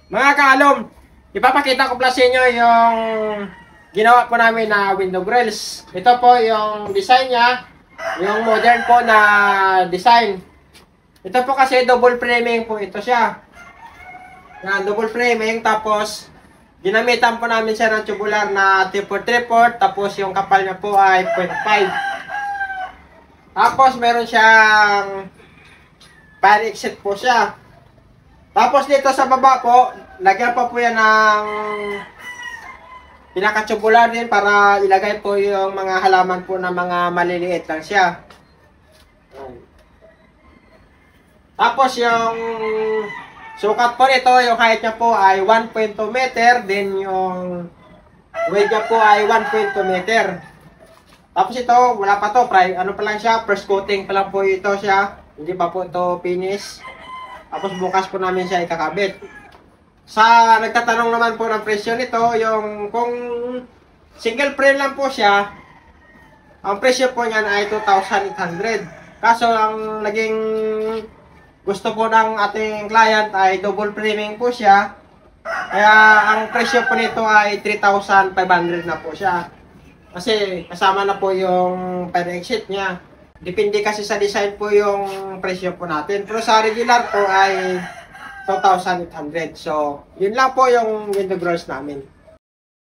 Mga kaalom, ipapakita ko pala sa inyo yung ginawa po namin na window grills. Ito po yung design niya, yung modern po na design. Ito po kasi double framing po ito siya. Yan, double framing, tapos ginamitan po namin siya ng tubular na 3/4, tapos yung kapal niya po ay 0.5. Tapos meron siyang fire exit po siya. Tapos dito sa baba po, lagyan pa po yan ng pinaka-tubular din para ilagay po yung mga halaman po na mga maliliit lang siya. Tapos yung sukat po nito, yung height niya po ay 1.2 meter, then yung weight niya po ay 1.2 meter. Tapos ito, wala pa to, ano pa lang siya, first coating pa lang po ito siya, hindi pa po ito finish. Tapos bukas po namin siya ikakabit. Sa nagtatanong naman po ng presyo nito, yung kung single frame lang po siya, ang presyo po niyan ay 2,800. Kaso ang naging gusto po ng ating client ay double framing po siya. Kaya ang presyo po nito ay 3,500 na po siya. Kasi kasama na po yung fire exit niya. Depende kasi sa design po yung presyo po natin. Pero sa regular po ay 2,800. So, yun lang po yung window grills namin.